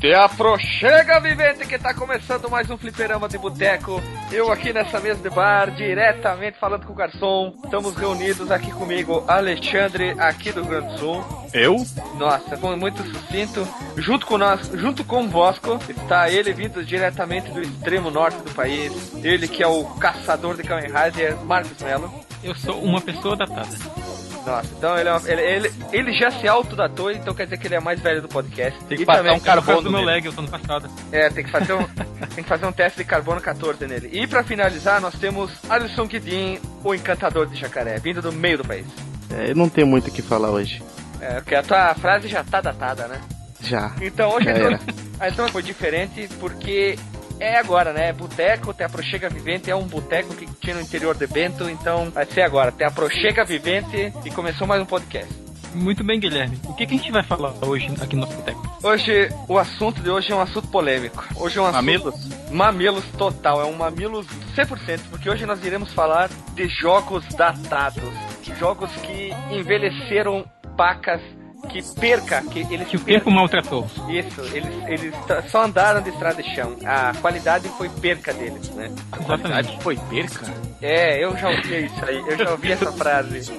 Te aproxega, vivente, que tá começando mais um fliperama de boteco. Eu aqui nessa mesa de bar, diretamente falando com o garçom. Estamos reunidos aqui comigo, Alexandre, aqui do Rio Grande do Sul. Eu? Nossa, foi muito sucinto. Junto com o Bosco, está ele vindo diretamente do extremo norte do país. Ele que é o caçador de Kamen Rider, Marcos Mello. Eu sou uma pessoa datada. Nossa, então ele já se autodatou, então quer dizer que ele é mais velho do podcast. Tem que passar um carbono do meu leg, eu tô no passado. Tem que fazer um teste de carbono 14 nele. E pra finalizar, nós temos Alisson Guidin, o encantador de Jacaré, vindo do meio do país. Eu não tenho muito o que falar hoje. Porque a tua frase já tá datada, né? Já. Então hoje então foi diferente porque é agora, né? Boteco, Te Aproxega Vivente é um boteco que tinha no interior de Bento, então vai ser agora. Te Aproxega Vivente e começou mais um podcast. Muito bem, Guilherme. O que a gente vai falar hoje aqui no nosso boteco? Hoje, o assunto de hoje é um assunto polêmico. Hoje é um assunto... Mamilos? Mamilos total, é um mamilos 100%, porque hoje nós iremos falar de jogos datados. Jogos que envelheceram pacas, que o tempo maltratou. Isso, eles só andaram de estrada de chão. A qualidade foi perca deles, né? A qualidade foi perca? Eu já ouvi isso aí, eu já ouvi essa frase.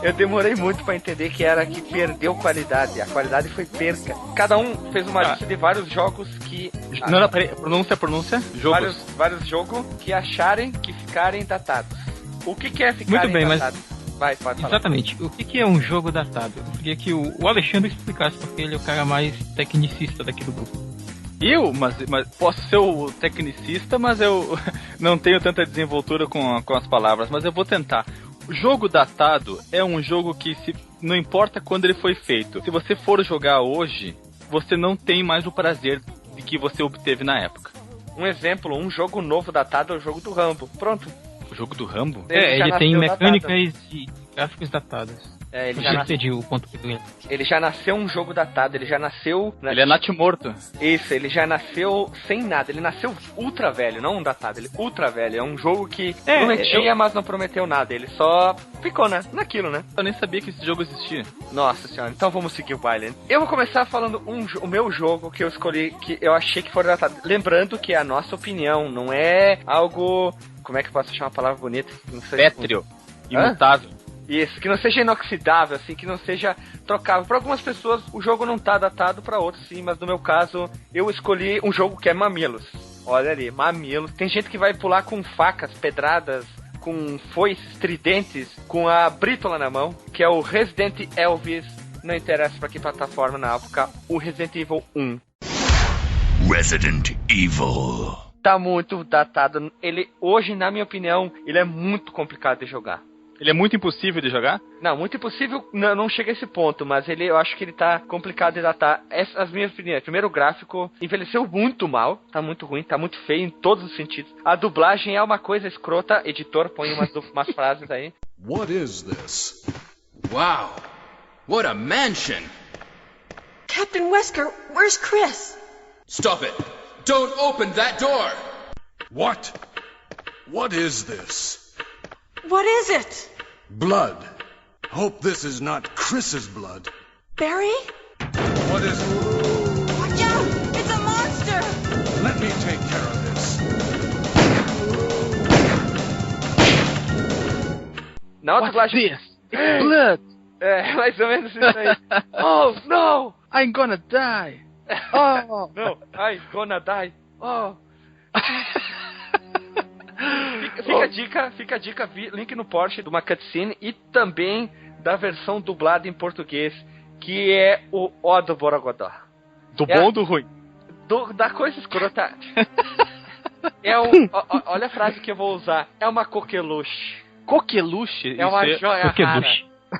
Eu demorei muito pra entender que era que perdeu qualidade. A qualidade foi perca. Cada um fez uma lista de vários jogos que... Não, peraí, pronúncia. Jogos. Vários jogos que acharem que ficarem datados. O que é ficarem muito bem, datados? Pode falar. Exatamente. O que é um jogo datado? Eu queria que o Alexandre explicasse, porque ele é o cara mais tecnicista daqui do grupo. Eu? Mas posso ser o tecnicista, mas eu não tenho tanta desenvoltura com as palavras, mas eu vou tentar. O jogo datado é um jogo que não importa quando ele foi feito. Se você for jogar hoje, você não tem mais o prazer de que você obteve na época. Um exemplo, um jogo novo datado é o jogo do Rambo. Pronto. O jogo do Rambo? Ele tem mecânicas e gráficos datados. Ele já nasceu um jogo datado, ele já nasceu... Ele é natimorto. Isso, ele já nasceu sem nada, ele nasceu ultra velho, não um datado, ele ultra velho. É um jogo que prometia, mas não prometeu nada, ele só ficou, né, naquilo, né? Eu nem sabia que esse jogo existia. Nossa senhora, então vamos seguir o baile. Eu vou começar falando o meu jogo que eu escolhi, que eu achei que foi datado. Lembrando que é a nossa opinião, não é algo... Como é que eu posso achar uma palavra bonita? Pétreo. Imutável. Isso, que não seja inoxidável, assim, que não seja trocável. Para algumas pessoas o jogo não tá datado, para outros sim, mas no meu caso eu escolhi um jogo que é mamilos. Olha ali, mamilos. Tem gente que vai pular com facas, pedradas, com foices, tridentes, com a brítola na mão, que é o Resident Elvis, não interessa para que plataforma na época, o Resident Evil 1. Resident Evil. Tá muito datado. Ele, hoje, na minha opinião, ele é muito complicado de jogar. Ele é muito impossível de jogar? Não, muito impossível não chega a esse ponto, mas eu acho que ele tá complicado de datar. As minhas opiniões. Primeiro, o gráfico envelheceu muito mal, tá muito ruim, tá muito feio em todos os sentidos. A dublagem é uma coisa escrota, editor, põe umas frases aí. What is this? Wow, what a mansion! Captain Wesker, where's Chris? Stop it! Don't open that door! What? What is this? What is it? Blood. Hope this is not Chris's blood. Barry? What is it? Watch out! It's a monster! Let me take care of this. Na outra dublagem... It's blood! Mais ou menos isso aí. Oh, no! I'm gonna die! Oh! No, I'm gonna die! Oh! Fica a dica, link no Porsche de uma cutscene e também da versão dublada em português, que é o O do Borogodó. Do bom ou do ruim? Da coisa escrota. Olha a frase que eu vou usar. É uma coqueluche. Coqueluche? É uma joia rara.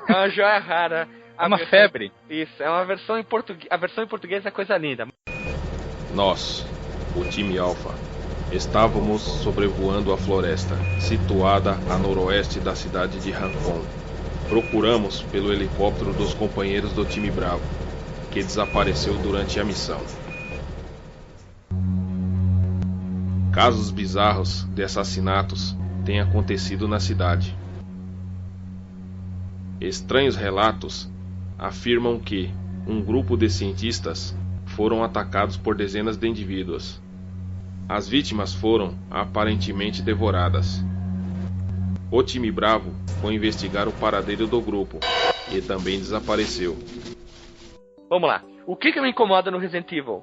É uma joia rara. É uma febre. Isso, é uma versão em português. A versão em português é coisa linda. Nós, o time Alpha, estávamos sobrevoando a floresta, situada a noroeste da cidade de Rancon. Procuramos pelo helicóptero dos companheiros do time Bravo, que desapareceu durante a missão. Casos bizarros de assassinatos têm acontecido na cidade. Estranhos relatos afirmam que um grupo de cientistas foram atacados por dezenas de indivíduos. As vítimas foram aparentemente devoradas. O time Bravo foi investigar o paradeiro do grupo e também desapareceu. Vamos lá. O que me incomoda no Resident Evil?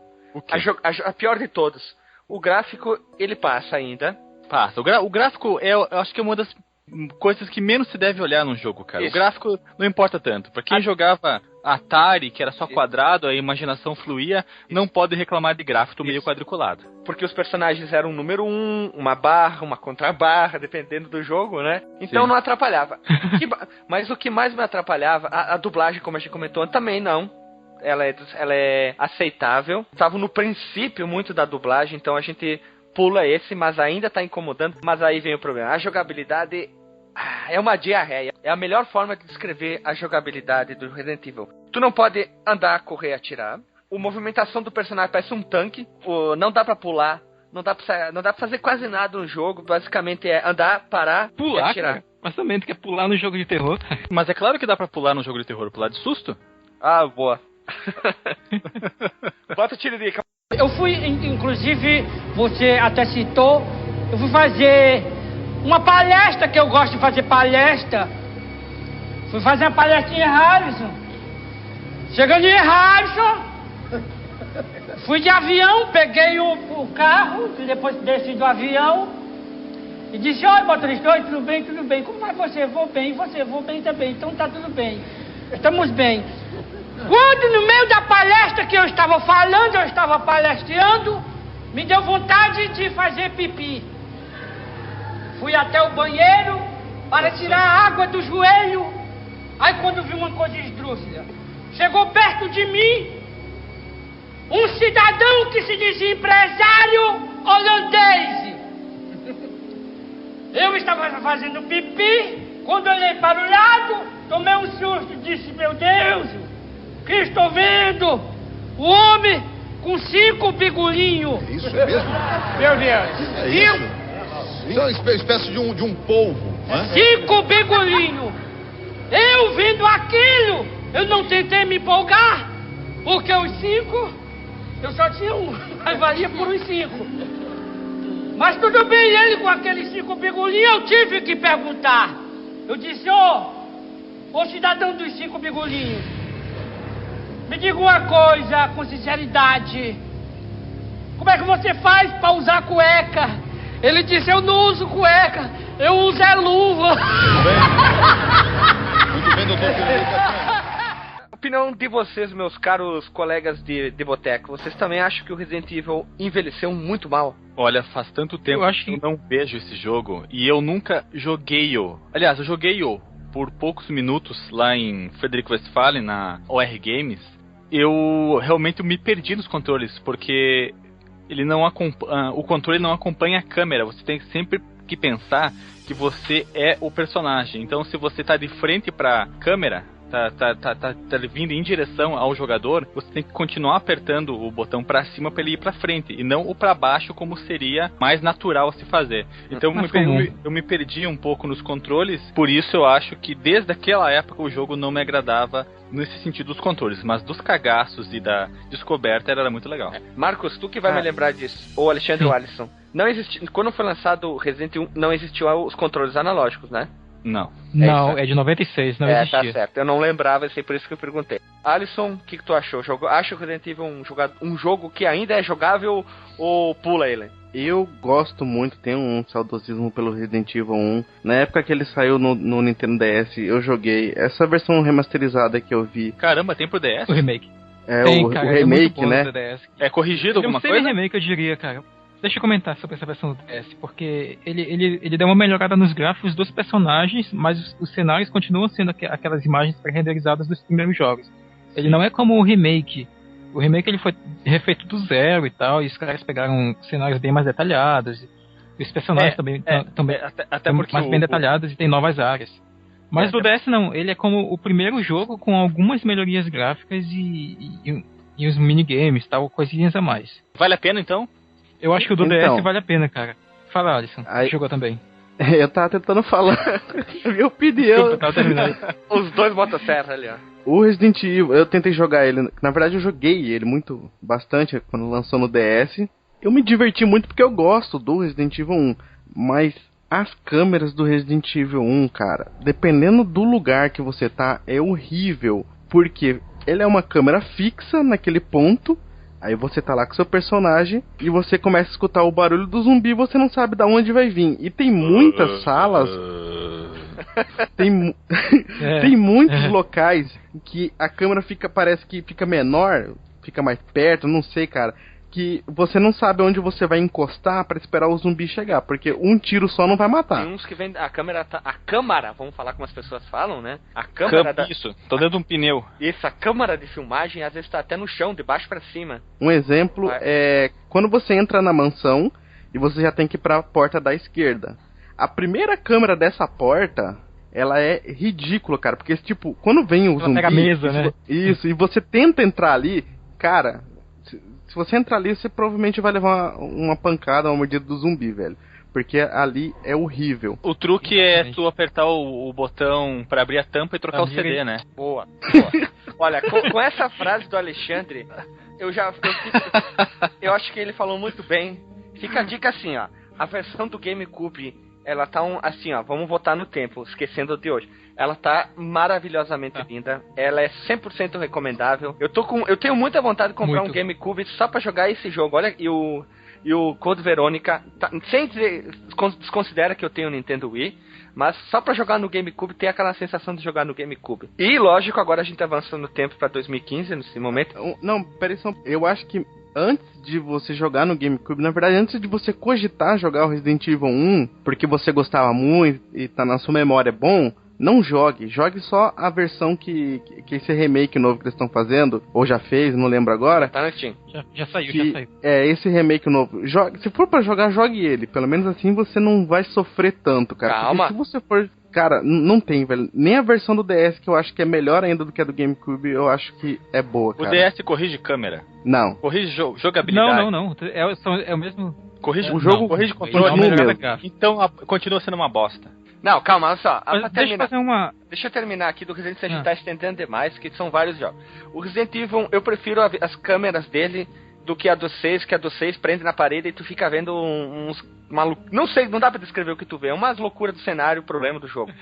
A pior de todos. O gráfico, ele passa ainda. Passa. O gráfico eu acho que é uma das coisas que menos se deve olhar num jogo, cara. Isso. O gráfico não importa tanto. Pra quem jogava Atari, que era só quadrado, a imaginação fluía, não pode reclamar de gráfico meio quadriculado. Porque os personagens eram um número 1, uma barra, uma contrabarra, dependendo do jogo, né? Então não atrapalhava. Mas o que mais me atrapalhava, a dublagem, como a gente comentou, também não. Ela é aceitável. Estava no princípio muito da dublagem, então a gente pula esse, mas ainda tá incomodando. Mas aí vem o problema. A jogabilidade é uma diarreia. É a melhor forma de descrever a jogabilidade do Resident Evil. Tu não pode andar, correr, atirar. A movimentação do personagem parece um tanque. Não dá pra pular. Não dá pra fazer quase nada no jogo. Basicamente é andar, parar pular, e atirar. Cara. Mas também tu quer pular no jogo de terror. Mas é claro que dá pra pular no jogo de terror. Pular de susto? Ah, boa. Bota o tiririca. Eu fui, inclusive, você até citou, eu fui fazer uma palestra, que eu gosto de fazer palestra. Fui fazer uma palestra em Harrison. Chegando em Harrison, fui de avião, peguei o carro, depois desci do avião e disse: oi, motorista, oi, tudo bem, tudo bem. Como vai você? Vou bem, você? Vou bem também. Então tá tudo bem. Estamos bem. Quando no meio da palestra que eu estava falando, eu estava palestrando, me deu vontade de fazer pipi. Fui até o banheiro para tirar a água do joelho. Aí quando vi uma coisa esdrúxula, chegou perto de mim um cidadão que se dizia empresário holandês. Eu estava fazendo pipi, quando olhei para o lado, tomei um susto e disse: meu Deus, o que estou vendo? O homem com 5 bigolinhos. Isso é mesmo? Meu Deus. É isso? Isso é uma espécie de um polvo, né? 5 bigolinhos. Eu vendo aquilo, eu não tentei me empolgar, porque os 5, eu só tinha um, mas valia por uns 5. Mas tudo bem, ele com aqueles 5 bigolinhos, eu tive que perguntar. Eu disse: ô cidadão dos 5 bigolinhos, me diga uma coisa com sinceridade. Como é que você faz para usar cueca? Ele disse: eu não uso cueca, eu uso luva. Muito bem, doutor. Opinião de vocês, meus caros colegas de boteco. Vocês também acham que o Resident Evil envelheceu muito mal? Olha, faz tanto tempo que eu não vejo esse jogo e eu nunca joguei-o. Aliás, eu joguei-o por poucos minutos lá em Frederico Westphalen, na OR Games. Eu realmente me perdi nos controles, porque ele não o controle não acompanha a câmera. Você tem sempre que pensar que você é o personagem. Então, se você tá de frente pra câmera, tá vindo em direção ao jogador, você tem que continuar apertando o botão pra cima pra ele ir pra frente, e não o pra baixo, como seria mais natural se fazer. Então eu me perdi um pouco nos controles, por isso eu acho que desde aquela época o jogo não me agradava nesse sentido dos controles, mas dos cagaços e da descoberta era muito legal. Marcos, tu que vai me lembrar disso, ou Alexandre ou Alisson, não existe, quando foi lançado o Resident Evil, não existiu os controles analógicos, né? Não. Não, é de 96, não existia. Tá certo. Eu não lembrava, sei por isso que eu perguntei. Alisson, o que tu achou? Acha que o Resident Evil um jogo que ainda é jogável ou pula ele? Eu gosto muito, tenho um saudosismo pelo Resident Evil 1. Na época que ele saiu no Nintendo DS, eu joguei. Essa versão remasterizada que eu vi. Caramba, tem pro DS? O remake. O remake, né? É corrigido alguma coisa? Remake, eu diria, cara. Deixa eu comentar sobre essa versão do DS, porque ele deu uma melhorada nos gráficos dos personagens, mas os cenários continuam sendo aquelas imagens pré-renderizadas dos primeiros jogos. Ele não é como o remake. O remake ele foi refeito do zero e tal, e os caras pegaram cenários bem mais detalhados, e os personagens também até porque mais bem detalhados e tem novas áreas. Mas do DS não, ele é como o primeiro jogo com algumas melhorias gráficas e os minigames, tal, coisinhas a mais. Vale a pena então? Eu acho que o do DS vale a pena, cara. Fala, Alisson. Jogou também. Eu tava tentando falar a minha opinião. Os dois motosserra ali, ó. O Resident Evil, eu tentei jogar ele. Na verdade, eu joguei ele bastante quando lançou no DS. Eu me diverti muito porque eu gosto do Resident Evil 1. Mas as câmeras do Resident Evil 1, cara, dependendo do lugar que você tá, é horrível. Porque ele é uma câmera fixa naquele ponto. Aí você tá lá com seu personagem e você começa a escutar o barulho do zumbi e você não sabe de onde vai vir. E tem muitas salas... Tem muitos locais que a câmera parece que fica menor, fica mais perto, não sei, cara. Que você não sabe onde você vai encostar pra esperar o zumbi chegar, porque um tiro só não vai matar. Tem uns que vem... A câmera, vamos falar como as pessoas falam, né? A câmera Isso, tô dentro de um pneu. Isso, a câmera de filmagem às vezes tá até no chão, de baixo pra cima. Um exemplo é quando você entra na mansão e você já tem que ir pra porta da esquerda. A primeira câmera dessa porta, ela é ridícula, cara, porque tipo, quando vem o zumbi... Pega a mesa, né? Isso, e você tenta entrar ali, cara... Se você entrar ali, você provavelmente vai levar uma pancada, uma mordida do zumbi, velho. Porque ali é horrível. O truque é tu apertar o botão pra abrir a tampa e trocar o CD, né? Boa. Olha, com essa frase do Alexandre, eu acho que ele falou muito bem. Fica a dica assim, ó. A versão do GameCube, ela tá assim, ó. Vamos voltar no tempo, esquecendo de hoje. Ela tá maravilhosamente linda. Ela é 100% recomendável. Eu tenho muita vontade de comprar um GameCube só pra jogar esse jogo. Olha, e o Code Verônica, sem dizer, desconsidera que eu tenho o Nintendo Wii, mas só pra jogar no GameCube tem aquela sensação de jogar no GameCube. E lógico, agora a gente avança no tempo pra 2015, nesse momento. Não, peraí só. Eu acho que antes de você jogar no GameCube, na verdade, antes de você cogitar jogar o Resident Evil 1, porque você gostava muito e tá na sua memória bom, não jogue só a versão que esse remake novo que eles estão fazendo, ou já fez, não lembro agora. Tá no Steam. Já saiu. É, esse remake novo. Se for pra jogar, jogue ele. Pelo menos assim você não vai sofrer tanto, cara. Calma. Porque se você for... Cara, não tem, velho. Nem a versão do DS, que eu acho que é melhor ainda do que a do GameCube, eu acho que é boa, cara. O DS corrige câmera? Não. Corrige jogabilidade? Não. É o mesmo... Corrige o jogo, corrige controle mesmo. Então continua sendo uma bosta. Não, calma, olha só. Deixa eu terminar aqui do Resident Evil, a gente tá estendendo demais, que são vários jogos. O Resident Evil, eu prefiro as câmeras dele do que a do 6, que a do 6 prende na parede e tu fica vendo uns malucos. Não sei, não dá pra descrever o que tu vê. É umas loucuras do cenário, o problema do jogo.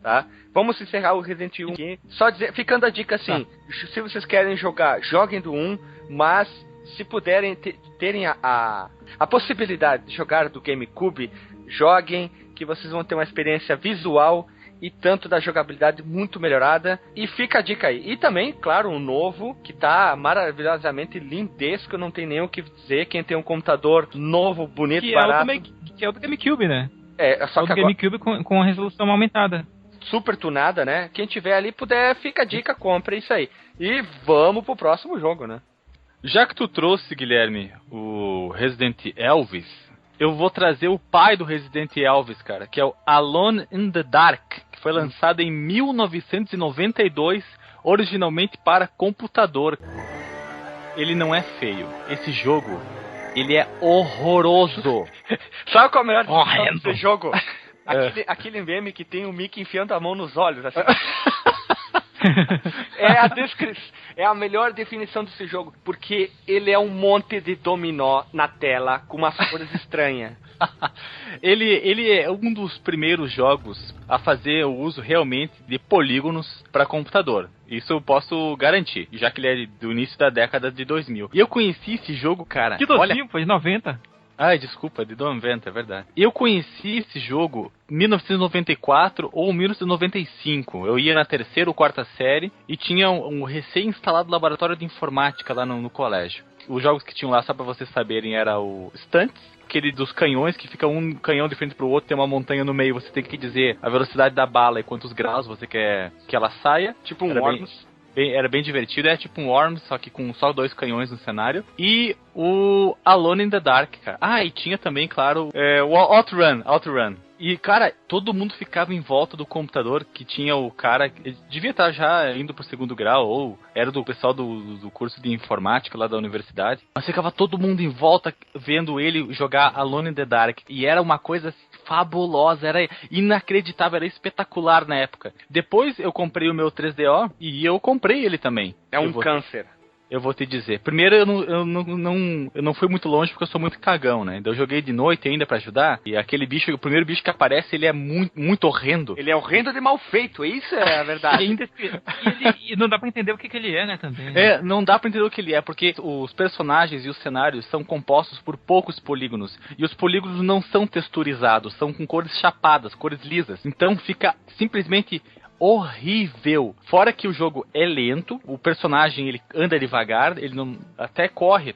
Tá? Vamos encerrar o Resident Evil aqui. Só ficando a dica assim, se vocês querem jogar, joguem do 1, mas se puderem terem a possibilidade de jogar do GameCube, joguem, que vocês vão ter uma experiência visual e tanto da jogabilidade muito melhorada. E fica a dica aí. E também, claro, um novo, que tá maravilhosamente lindesco, não tem nem o que dizer. Quem tem um computador novo, bonito, barato... Que é o do GameCube, né? Só que agora... GameCube com a resolução aumentada. Super tunada, né? Quem tiver ali puder, fica a dica, compra isso aí. E vamos pro próximo jogo, né? Já que tu trouxe, Guilherme, o Resident Elvis, eu vou trazer o pai do Resident Elvis, cara, que é o Alone in the Dark, que foi lançado em 1992, originalmente para computador. Ele não é feio. Esse jogo, ele é horroroso. Sabe qual é o melhor desse jogo? Aquele meme que tem o Mickey enfiando a mão nos olhos, assim. É a melhor definição desse jogo, porque ele é um monte de dominó na tela com umas cores estranhas. Ele é um dos primeiros jogos a fazer o uso realmente de polígonos para computador. Isso eu posso garantir, já que ele é do início da década de 2000. E eu conheci esse jogo, cara... Que 2000? Foi de 90? Ai, desculpa, de 90, é verdade. Eu conheci esse jogo em 1994 ou 1995. Eu ia na terceira ou quarta série e tinha um recém-instalado laboratório de informática lá no colégio. Os jogos que tinham lá, só pra vocês saberem, era o Stunts, aquele dos canhões, que fica um canhão de frente pro outro, tem uma montanha no meio, você tem que dizer a velocidade da bala e quantos graus você quer que ela saia. Tipo um Worms. Era bem divertido, é tipo um Worms, só que com só 2 canhões no cenário. E o Alone in the Dark, cara. E tinha também, claro, o Outrun. E, cara, todo mundo ficava em volta do computador que tinha o cara... Ele devia estar já indo pro 2º grau, ou era do pessoal do curso de informática lá da universidade. Mas ficava todo mundo em volta vendo ele jogar Alone in the Dark. E era uma coisa fabulosa, era inacreditável, era espetacular na época. Depois eu comprei o meu 3DO e eu comprei ele também. É um câncer. Eu vou te dizer. Primeiro, eu não fui muito longe porque eu sou muito cagão, né? Então eu joguei de noite ainda pra ajudar. E aquele bicho, o primeiro bicho que aparece, ele é muito, muito horrendo. Ele é horrendo de mal feito, isso é a verdade. E não dá pra entender o que ele é, né, também. É, não dá pra entender o que ele é, porque os personagens e os cenários são compostos por poucos polígonos. E os polígonos não são texturizados, são com cores chapadas, cores lisas. Então fica simplesmente... horrível. Fora que o jogo é lento, o personagem ele anda devagar, ele não até corre,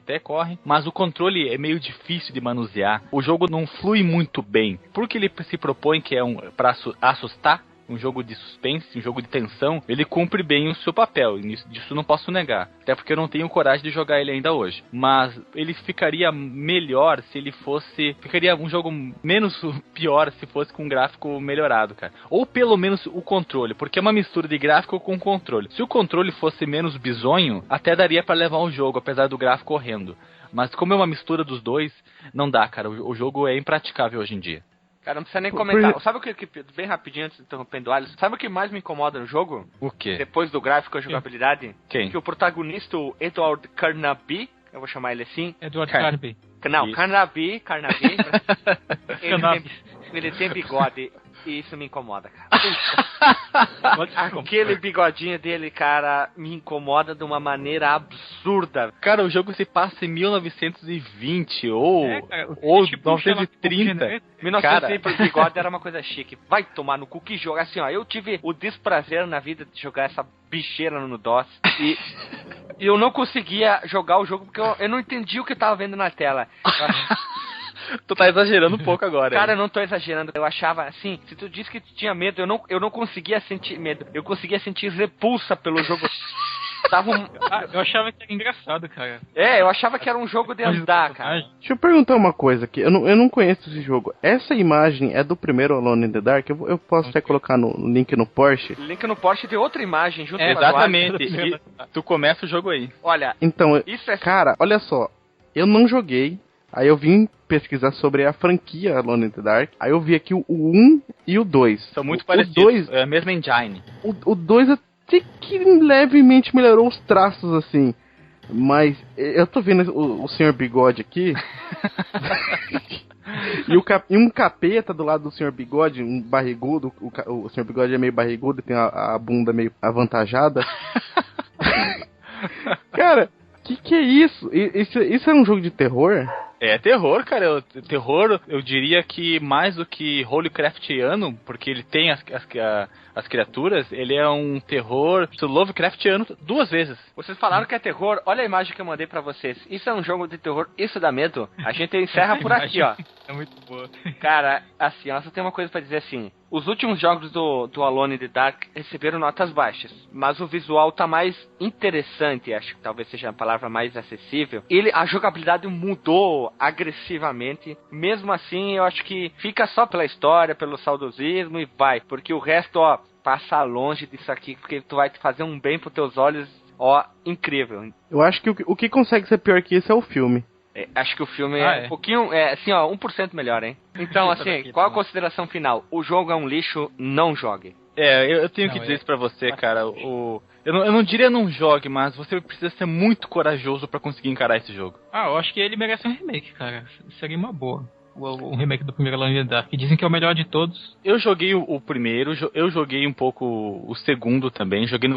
mas o controle é meio difícil de manusear. O jogo não flui muito bem, porque ele se propõe que é para assustar. Um jogo de suspense, um jogo de tensão, ele cumpre bem o seu papel, e disso não posso negar. Até porque eu não tenho coragem de jogar ele ainda hoje. Mas ele ficaria melhor se ele fosse... Ficaria um jogo menos pior se fosse com um gráfico melhorado, cara. Ou pelo menos o controle, porque é uma mistura de gráfico com controle. Se o controle fosse menos bizonho, até daria pra levar o jogo, apesar do gráfico horrendo. Mas como é uma mistura dos dois, não dá, cara. O jogo é impraticável hoje em dia. Cara, não precisa nem comentar. Sabe o que, bem rapidinho, antes de interrompendo o Alisson, sabe o que mais me incomoda no jogo? O quê? Depois do gráfico e a jogabilidade? Quem? Que o protagonista, o Edward Carnaby, eu vou chamar ele assim. Edward Carnaby. Não, Carnaby. ele tem bigode. E isso me incomoda, cara. Aquele bigodinho dele, cara, me incomoda de uma maneira absurda. Cara, o jogo se passa em 1920 ou 1930. 1930 pro bigode era uma coisa chique. Vai tomar no cu, que jogo. Assim, ó, eu tive o desprazer na vida de jogar essa bicheira no DOS. E eu não conseguia jogar o jogo porque eu não entendi o que eu tava vendo na tela. Tu tá exagerando um pouco agora. Cara, eu não tô exagerando. Eu achava, assim, se tu disse que tu tinha medo, eu não conseguia sentir medo. Eu conseguia sentir repulsa pelo jogo. Eu achava que era engraçado, cara. É, eu achava que era um jogo de andar, cara. Deixa eu perguntar uma coisa aqui. Eu não conheço esse jogo. Essa imagem é do primeiro Alone in the Dark? Eu posso até colocar no link no Porsche? Link no Porsche tem outra imagem junto com a exatamente. E tu começa o jogo aí. Olha, então, isso é... Cara, olha só. Eu não joguei. Aí eu vim pesquisar sobre a franquia Alone in the Dark. Aí eu vi aqui o 1 e o 2. São muito parecidos. É a mesma engine. O 2 até que levemente melhorou os traços, assim. Mas eu tô vendo o Sr. Bigode aqui. E um capeta do lado do Sr. Bigode, um barrigudo. O Sr. Bigode é meio barrigudo e tem a bunda meio avantajada. Cara, que é isso? Isso é um jogo de terror? É terror, cara. Terror, eu diria que mais do que Lovecraftiano, porque ele tem as criaturas, ele é um terror Lovecraftiano 2 vezes. Vocês falaram que é terror, olha a imagem que eu mandei pra vocês. Isso é um jogo de terror, isso dá medo? A gente encerra por aqui, ó. É muito boa. Cara, assim, ó, só tem uma coisa pra dizer assim. Os últimos jogos do Alone in the Dark receberam notas baixas, mas o visual tá mais interessante, acho que talvez seja a palavra mais acessível. A jogabilidade mudou agressivamente, mesmo assim eu acho que fica só pela história, pelo saudosismo e vai, porque o resto, ó, passa longe disso aqui, porque tu vai te fazer um bem pros teus olhos, ó, incrível. Eu acho que o que consegue ser pior que isso é o filme. Acho que o filme é um pouquinho, assim, ó, 1% melhor, hein? Então, assim, qual a consideração final? O jogo é um lixo, não jogue. Eu tenho que dizer isso pra você, cara. Eu não diria não jogue, mas você precisa ser muito corajoso pra conseguir encarar esse jogo. Eu acho que ele merece um remake, cara. Seria uma boa. O remake do primeiro Alone in the Dark, que dizem que é o melhor de todos. Eu joguei o primeiro, eu joguei um pouco o segundo também, joguei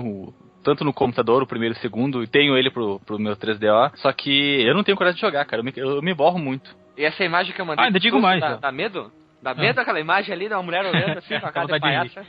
tanto no computador, o primeiro e o segundo, e tenho ele pro meu 3DO, só que eu não tenho coragem de jogar, cara, eu me borro muito. E essa imagem que eu mandei... ainda digo mais. Dá medo? Dá medo aquela imagem ali de uma mulher olhando assim com a cara de palhaça?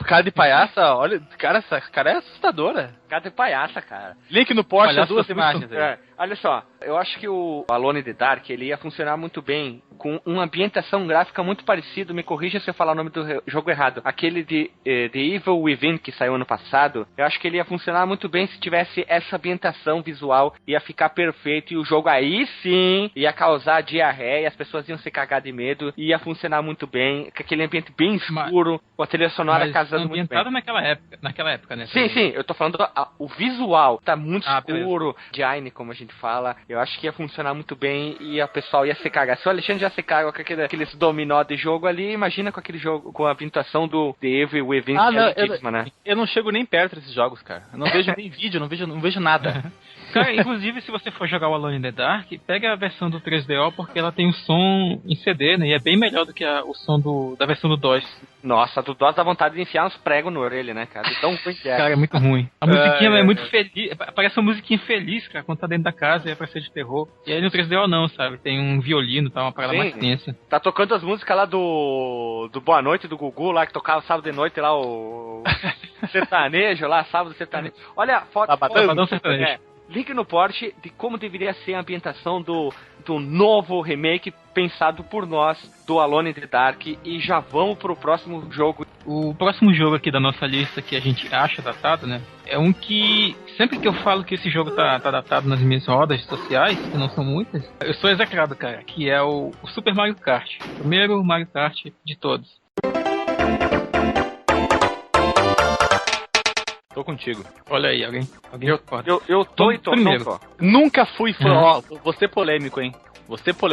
Cara de palhaça, olha, cara, essa cara é assustadora. Cara de palhaça, cara. Link no post, as duas imagens aí. Olha só, eu acho que o Alone in the Dark, ele ia funcionar muito bem com uma ambientação gráfica muito parecida, me corrija se eu falar o nome do jogo errado, aquele de The Evil Within, que saiu ano passado, eu acho que ele ia funcionar muito bem se tivesse essa ambientação visual, ia ficar perfeito, e o jogo aí sim ia causar diarreia, as pessoas iam se cagar de medo, ia funcionar muito bem, com aquele ambiente bem escuro, com a trilha sonora casando muito bem. Ambientado naquela época, né? Sim, eu tô falando o visual, tá muito escuro, Jaine, como a gente fala, eu acho que ia funcionar muito bem e o pessoal ia se cagar. Se o Alexandre já se caga com aqueles dominó de jogo ali, imagina com aquele jogo, com a ambientação do The Evil Within, né? Eu não chego nem perto desses jogos, cara. Eu não vejo nem vídeo, não vejo nada. Cara, inclusive, se você for jogar o Alone in the Dark, pega a versão do 3DO, porque ela tem um som em CD, né? E é bem melhor do que o som da versão do DOS. Nossa, do DOS dá vontade de enfiar uns pregos no orelha, né, cara? Então, cara, é muito ruim. A musiquinha é muito feliz. Parece uma musiquinha feliz, cara, quando tá dentro da casa e é pra ser de terror. E aí no 3DO não, sabe? Tem um violino, tá? Uma parada mais tensa. Tá tocando as músicas lá do Boa Noite, do Gugu, lá, que tocava sábado de noite lá, o sertanejo lá, sábado sertanejo. Olha a foto. Sabadão sertanejo. Link no post de como deveria ser a ambientação do novo remake pensado por nós do Alone in the Dark, e já vamos pro próximo jogo. O próximo jogo aqui da nossa lista que a gente acha datado, né? É um que sempre que eu falo que esse jogo tá datado nas minhas rodas sociais, que não são muitas, eu sou execrado, cara, que é o Super Mario Kart. O primeiro Mario Kart de todos. Tô contigo. Olha aí, alguém concorda? Eu tô e tô. Primeiro, nunca fui fã, ó, vou ser polêmico, hein?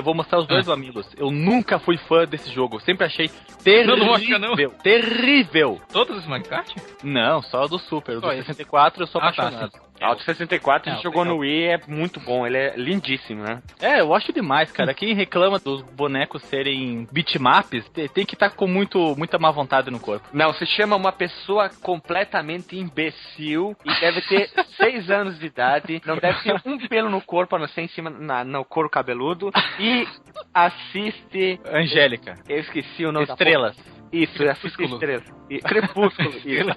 Vou mostrar os dois amigos. Eu nunca fui fã desse jogo. Eu sempre achei terrível. Terrível. Todos os Mario Kart? Não, só do Super. O do 64 eu sou apaixonado. O do 64 ele jogou no Wii, é muito bom, ele é lindíssimo, né? É, eu acho demais, cara. Quem reclama dos bonecos serem bitmaps tem que estar com muita má vontade no corpo. Não, se chama uma pessoa completamente imbecil e deve ter 6 anos de idade, não deve ter um pelo no corpo, a não ser em cima no couro cabeludo, e assiste... Angélica. Eu esqueci o nome. Estrelas. Isso, assiste Estrelas. Crepúsculo. Isso.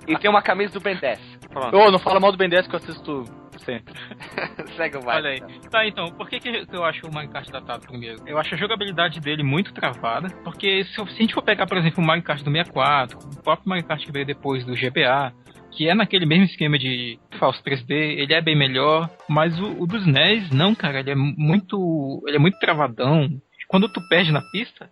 E tem uma camisa do Ben 10. Não fala mal do Ben 10 que eu assisto sempre. Segue o Mario. Olha aí. Tá, então, por que eu acho o Mario Kart datado primeiro? Eu acho a jogabilidade dele muito travada, porque se a gente for pegar, por exemplo, o Mario Kart do 64, o próprio Mario Kart que veio depois do GBA, que é naquele mesmo esquema de falso 3D, ele é bem melhor, mas o dos NES, não, cara, ele é muito travadão. Quando tu perde na pista,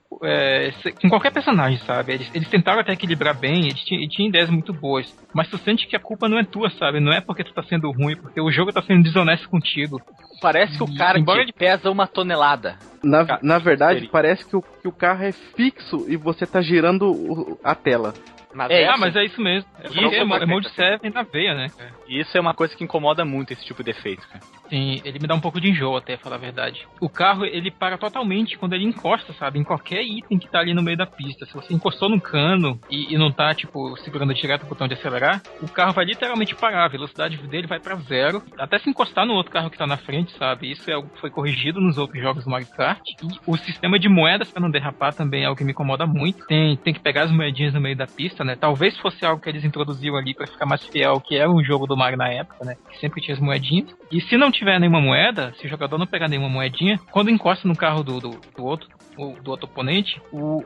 com qualquer personagem, sabe? Eles tentaram até equilibrar bem, eles tinham ideias muito boas. Mas tu sente que a culpa não é tua, sabe? Não é porque tu tá sendo ruim, porque o jogo tá sendo desonesto contigo. Parece que o cara que pesa 1 tonelada. Na verdade, parece que o carro é fixo e você tá girando a tela. Mas é isso mesmo. É Mode 7 na veia, né, cara? E isso é uma coisa que incomoda muito, esse tipo de efeito, cara. Sim, ele me dá um pouco de enjoo, até, falar a verdade. O carro, ele para totalmente quando ele encosta, sabe? Em qualquer item que tá ali no meio da pista. Se você encostou no cano e não tá, tipo, segurando direto o botão de acelerar, o carro vai literalmente parar. A velocidade dele vai pra 0. Até se encostar no outro carro que tá na frente, sabe? Isso é algo que foi corrigido nos outros jogos do Mario Kart. E o sistema de moedas pra não derrapar também é algo que me incomoda muito. Tem que pegar as moedinhas no meio da pista, né? Talvez fosse algo que eles introduziram ali pra ficar mais fiel ao que era um jogo do Mario na época, né? Que sempre tinha as moedinhas. E se não tiver nenhuma moeda, se o jogador não pegar nenhuma moedinha, quando encosta no carro do outro oponente,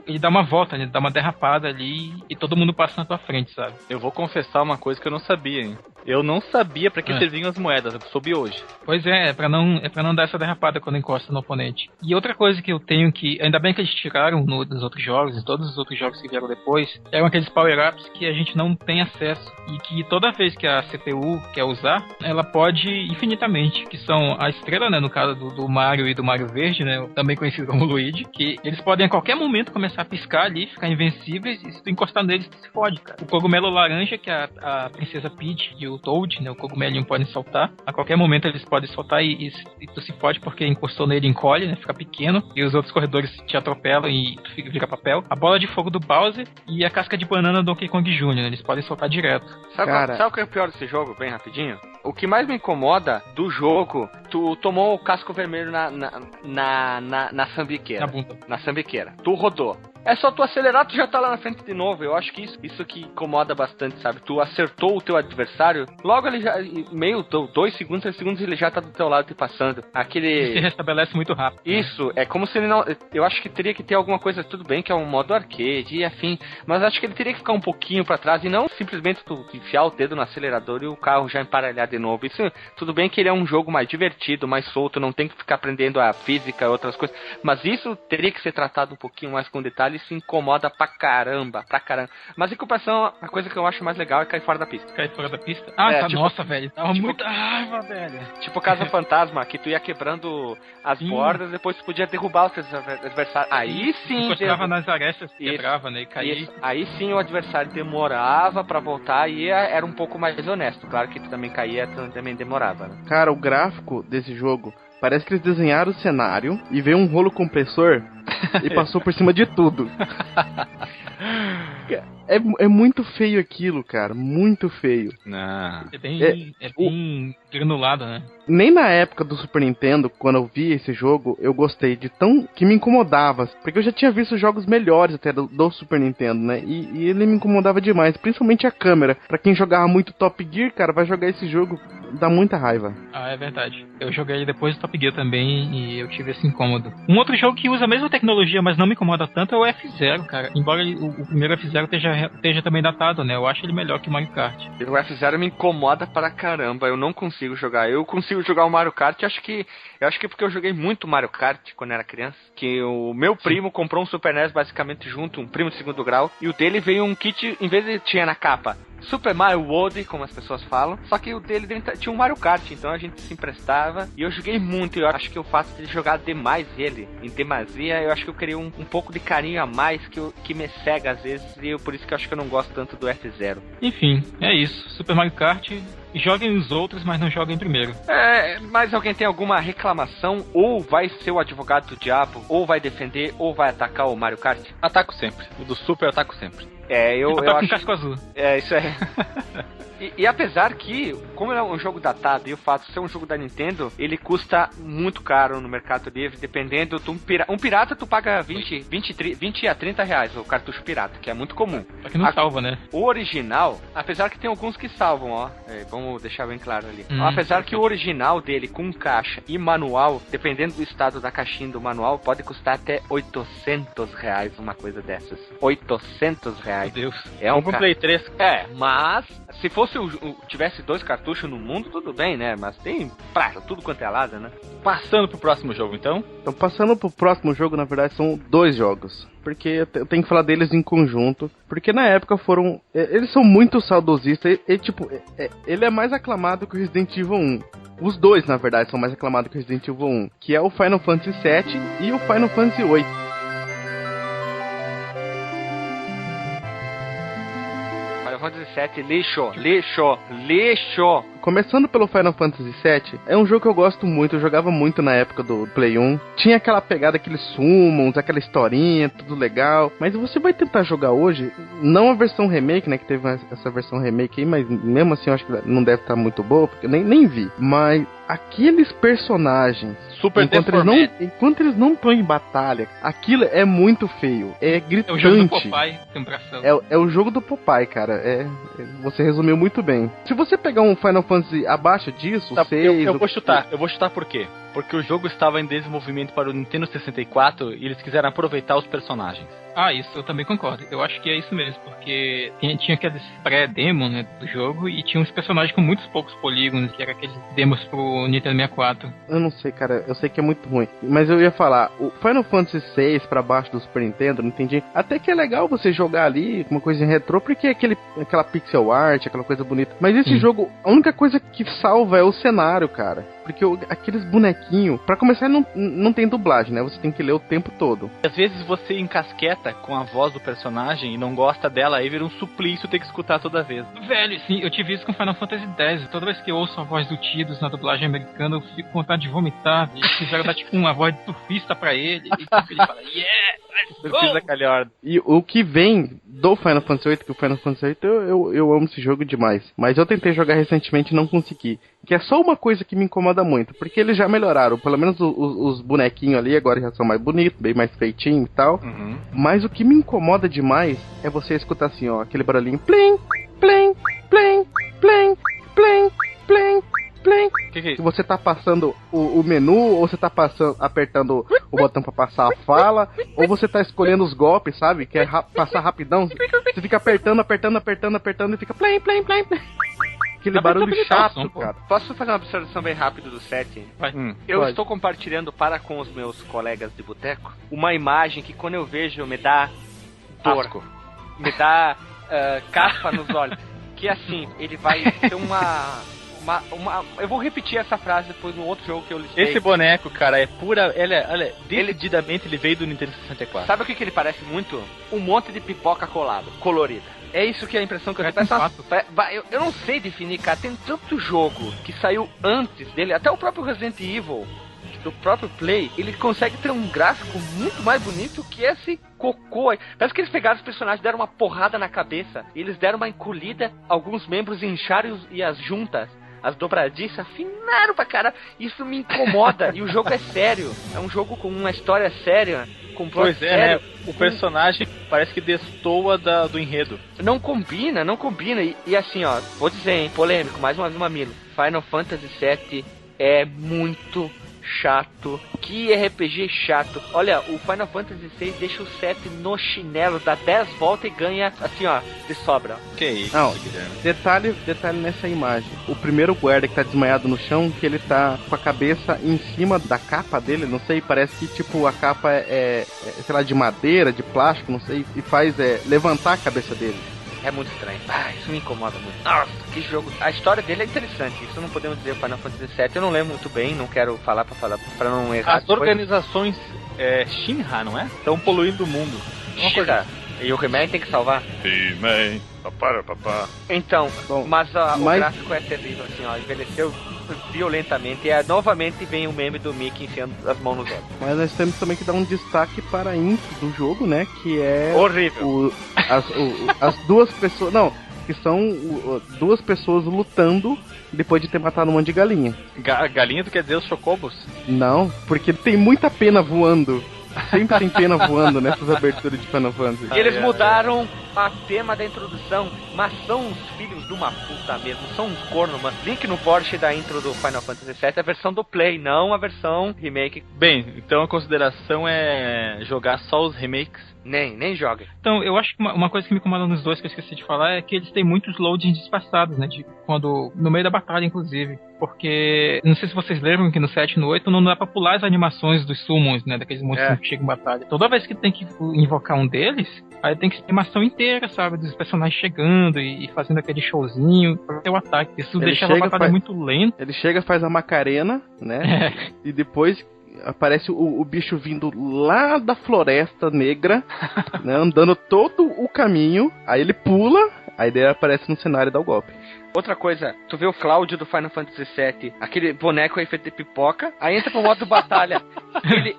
ele dá uma volta, ele dá uma derrapada ali e todo mundo passa na tua frente, sabe? Eu vou confessar uma coisa que eu não sabia, hein? Eu não sabia pra que serviam as moedas, eu soube hoje. Pois é pra não dar essa derrapada quando encosta no oponente. E outra coisa que eu tenho que, ainda bem que eles tiraram nos outros jogos, em todos os outros jogos que vieram depois, eram aqueles power-ups que a gente não tem acesso e que toda vez que a CPU quer usar, ela pode infinitamente, que são a estrela, né, no caso do Mario e do Mario Verde, né, também conhecido como Luigi, que eles podem a qualquer momento começar a piscar ali, ficar invencíveis, e se tu encostar neles, tu se fode, cara. O cogumelo laranja, que é a Princesa Peach e o Toad, né, o cogumelinho podem soltar, a qualquer momento eles podem soltar e tu se fode porque encostou nele, encolhe, né, fica pequeno, e os outros corredores te atropelam e tu vira papel. A bola de fogo do Bowser e a casca de banana do Donkey Kong Jr., né, eles podem soltar direto. Sabe o que é o pior desse jogo, bem rapidinho? O que mais me incomoda do jogo, tu tomou o casco vermelho na sambiqueira. Na bunda. Na sambiqueira. Tu rodou. É só tu acelerar, tu já tá lá na frente de novo. Eu acho que isso que incomoda bastante, sabe? Tu acertou o teu adversário, logo ele já, meio, 2 segundos, 3 segundos, ele já tá do teu lado te passando. Se restabelece muito rápido. Isso, é como se ele não... Eu acho que teria que ter alguma coisa, tudo bem que é um modo arcade e afim, mas acho que ele teria que ficar um pouquinho pra trás e não simplesmente tu enfiar o dedo no acelerador e o carro já emparelhar de novo. Isso, tudo bem que ele é um jogo mais divertido, mais solto, não tem que ficar aprendendo a física e outras coisas, mas isso teria que ser tratado um pouquinho mais com detalhe. Isso incomoda pra caramba. Mas em comparação, a coisa que eu acho mais legal é cair fora da pista. Cair fora da pista? Ah, nossa, velho, tava muita raiva, velho. Tipo Casa Fantasma, que tu ia quebrando as bordas, depois tu podia derrubar os teus adversários. Aí sim... Encostava nas arestas, quebrava, né, e caía. Aí sim o adversário demorava pra voltar e era um pouco mais honesto. Claro que tu também caía, tu também demorava, né? Cara, o gráfico desse jogo... Parece que eles desenharam o cenário e veio um rolo compressor e passou por cima de tudo. É muito feio aquilo, cara. Muito feio. É bem granulado, né? Nem na época do Super Nintendo, quando eu vi esse jogo, eu gostei de tão... que me incomodava. Porque eu já tinha visto jogos melhores até do Super Nintendo, né? E ele me incomodava demais. Principalmente a câmera. Pra quem jogava muito Top Gear, cara, vai jogar esse jogo... dá muita raiva. Ah, é verdade. Eu joguei depois do Top Gear também e eu tive esse incômodo. Um outro jogo que usa a mesma tecnologia, mas não me incomoda tanto, é o F-Zero, cara. Embora o primeiro F-Zero esteja também datado, né? Eu acho ele melhor que o Mario Kart. O F-Zero me incomoda pra caramba. Eu não consigo jogar. Eu consigo jogar o Mario Kart, eu acho que porque eu joguei muito Mario Kart quando era criança. Que o meu primo comprou um Super NES basicamente junto, um primo de segundo grau, e o dele veio um kit, em vez de tinha na capa Super Mario World, como as pessoas falam, só que o dele dentro tinha um Mario Kart, então a gente se emprestava e eu joguei muito. Eu acho que o fato de jogar demais ele, em demasia, eu acho que eu queria um pouco de carinho a mais que me cega às vezes, e por isso que eu acho que eu não gosto tanto do F-Zero. Enfim, é isso. Super Mario Kart, joguem os outros, mas não joguem primeiro. Mas alguém tem alguma reclamação? Ou vai ser o advogado do diabo, ou vai defender, ou vai atacar o Mario Kart? Ataco sempre. O do Super eu ataco sempre. Eu acho... com casco azul. Isso é. E apesar que, como ele é um jogo datado e o fato de ser um jogo da Nintendo, ele custa muito caro no Mercado Livre, dependendo de um pirata tu paga 20 a 30 reais o cartucho pirata, que é muito comum. Só que não salva, né? O original, apesar que tem alguns que salvam, vamos deixar bem claro ali. Apesar que o original dele com caixa e manual, dependendo do estado da caixinha do manual, pode custar até 800 reais uma coisa dessas. 800 reais. Meu Deus. É um Play 3. Mas se fosse tivesse 2 cartuchos no mundo, tudo bem, né? Mas tem pra tudo quanto é lado, né? Passando pro próximo jogo, então? Então, passando pro próximo jogo, na verdade, são 2 jogos. Porque eu tenho que falar deles em conjunto. Porque na época foram... Eles são muito saudosistas. Ele é mais aclamado que o Resident Evil 1. Os dois, na verdade, são mais aclamados que o Resident Evil 1. Que é o Final Fantasy VII e o Final Fantasy VIII. Final Fantasy VII, lixo. Começando pelo Final Fantasy VII, é um jogo que eu gosto muito, eu jogava muito na época do Play 1. Tinha aquela pegada, aqueles summons, aquela historinha, tudo legal. Mas você vai tentar jogar hoje, não a versão remake, né, que teve essa versão remake aí, mas mesmo assim eu acho que não deve estar muito boa, porque eu nem vi. Mas aqueles personagens, enquanto eles não estão em batalha, aquilo é muito feio, é gritante. É o jogo do Popeye, é o jogo do Popeye, cara. Você resumiu muito bem. Se você pegar um Final Fantasy abaixo disso, 6... Eu vou chutar por quê? Porque o jogo estava em desenvolvimento para o Nintendo 64 e eles quiseram aproveitar os personagens. Ah, isso eu também concordo. Eu acho que é isso mesmo, porque tinha aqueles pré-demo, né, do jogo e tinha uns personagens com muitos poucos polígonos, que eram aqueles demos pro Nintendo 64. Eu não sei, cara. Eu sei que é muito ruim. Mas eu ia falar, o Final Fantasy VI pra baixo do Super Nintendo, não entendi. Até que é legal você jogar ali, uma coisa em retrô, porque é aquela pixel art, aquela coisa bonita. Mas esse jogo, a única coisa que salva é o cenário, cara. Porque aqueles bonequinhos, pra começar, não tem dublagem, né? Você tem que ler o tempo todo. Às vezes você encasqueta com a voz do personagem e não gosta dela, aí vira um suplício ter que escutar toda vez. Velho, sim, eu tive isso com Final Fantasy X. Toda vez que eu ouço a voz do Tidus na dublagem americana, eu fico com vontade de vomitar. Eles fizeram dar tipo uma voz de surfista pra ele. E ele fala, yeah! Surfista calhorda. E o que vem do Final Fantasy VIII, que o Final Fantasy VIII eu amo esse jogo demais. Mas eu tentei jogar recentemente e não consegui. Que é só uma coisa que me incomoda muito, porque eles já melhoraram. Pelo menos os bonequinhos ali agora já são mais bonitos, bem mais feitinhos e tal. Uhum. Mas o que me incomoda demais é você escutar assim, ó, aquele barulhinho plim, plim, plim, plim, plim, plim. Que é isso? Se você tá passando o menu, ou você tá apertando o botão pra passar a fala, ou você tá escolhendo os golpes, sabe? Que é passar rapidão. Você fica apertando e fica plim, plim, plim, plim. Aquele barulho chato, cara. Posso fazer uma observação bem rápida do set? Eu estou compartilhando com os meus colegas de boteco uma imagem que quando eu vejo me dá dor. Asco. Me dá caspa nos olhos. Que assim, ele vai ter eu vou repetir essa frase depois no outro jogo que eu listei. Esse boneco, cara, é pura... Decididamente ele veio do Nintendo 64. Sabe o que ele parece muito? Um monte de pipoca colorida. É isso que é a impressão que eu tenho. Eu não sei definir, cara. Tem tanto jogo que saiu antes dele. Até o próprio Resident Evil, do próprio Play, ele consegue ter um gráfico muito mais bonito que esse cocô aí. Parece que eles pegaram os personagens, deram uma porrada na cabeça. Eles deram uma encolhida, alguns membros incharam e as juntas. As dobradiças afinaram pra cara. Isso me incomoda. E o jogo é sério. É um jogo com uma história séria. Com plot sério. Né? O personagem parece que destoa do enredo. Não combina. E assim, ó, vou dizer, hein, polêmico, mais uma vez, mamilo. Final Fantasy VII é muito chato. Que RPG chato. Olha, o Final Fantasy VI deixa o 7 no chinelo, dá 10 voltas e ganha, assim, ó, de sobra. Que isso, não, detalhe nessa imagem. O primeiro guarda que tá desmaiado no chão, que ele tá com a cabeça em cima da capa dele, não sei, parece que, tipo, a capa é sei lá, de madeira, de plástico, não sei, e faz levantar a cabeça dele. É muito estranho. Isso me incomoda muito. Nossa, que jogo. A história dele é interessante. Isso não podemos dizer Final Fantasy VII. Eu não lembro muito bem, não quero falar pra não errar. As organizações Shinra, não é? Estão poluindo o mundo. Shinra. E o He-Man tem que salvar? He-Man, papá. Então, mas o gráfico é terrível, assim, ó. Envelheceu violentamente. E novamente vem o meme do Mickey enfiando as mãos nos olhos. Mas nós temos também que dar um destaque para a intro do jogo, né? Que é... horrível. As duas pessoas... Não, que são duas pessoas lutando depois de ter matado um monte de galinha. Galinha, tu quer dizer os chocobos? Não, porque tem muita pena voando. Sempre tem pena voando nessas aberturas de Final Fantasy. Eles mudaram a tema da introdução, mas são uns filhos de uma puta mesmo, são uns cornos, mas link no Porsche da intro do Final Fantasy VII é a versão do Play, não a versão remake. Bem, então a consideração é jogar só os remakes? Nem joga. Então, eu acho que uma coisa que me incomoda nos dois, que eu esqueci de falar, é que eles têm muitos loadings disfarçados, né? No meio da batalha, inclusive. Porque, não sei se vocês lembram que no 7 e no 8 não dá pra pular as animações dos summons, né? Daqueles monstros que chegam em batalha. Toda vez que tem que invocar um deles, aí tem que ter uma ação inteira, sabe? Dos personagens chegando e fazendo aquele showzinho pra ter o ataque. Isso deixa a batalha muito lenta. Ele chega, faz a Macarena, né? E depois... aparece o bicho vindo lá da Floresta Negra, né, andando todo o caminho, aí ele pula, aí ele aparece no cenário e dá o golpe. Outra coisa, tu vê o Cláudio do Final Fantasy VII, aquele boneco aí feito de pipoca, aí entra pro modo batalha,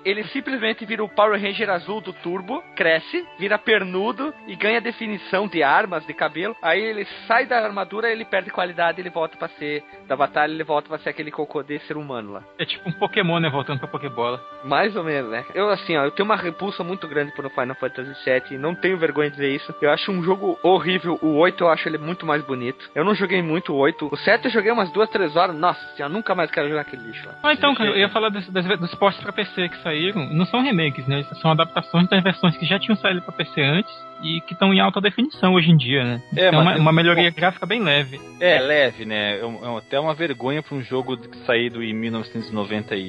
ele simplesmente vira o Power Ranger azul do Turbo, cresce, vira pernudo e ganha definição de armas, de cabelo, aí ele sai da armadura, ele perde qualidade, ele volta pra ser, da batalha ele volta pra ser aquele cocô de ser humano lá. É tipo um Pokémon, né, voltando pra Pokébola. Mais ou menos, né? Eu tenho uma repulsa muito grande por Final Fantasy VII, não tenho vergonha de dizer isso, eu acho um jogo horrível, o 8 eu acho ele muito mais bonito, eu não joguei muito o 8. O 7 eu joguei umas 2-3 horas. Nossa, eu nunca mais quero jogar aquele lixo lá. Então, cara, eu ia falar dos ports pra PC que saíram. Não são remakes, né? São adaptações das versões que já tinham saído pra PC antes e que estão em alta definição hoje em dia, né? Então, uma melhoria gráfica bem leve. É leve, né? É até uma vergonha pra um jogo saído em 1997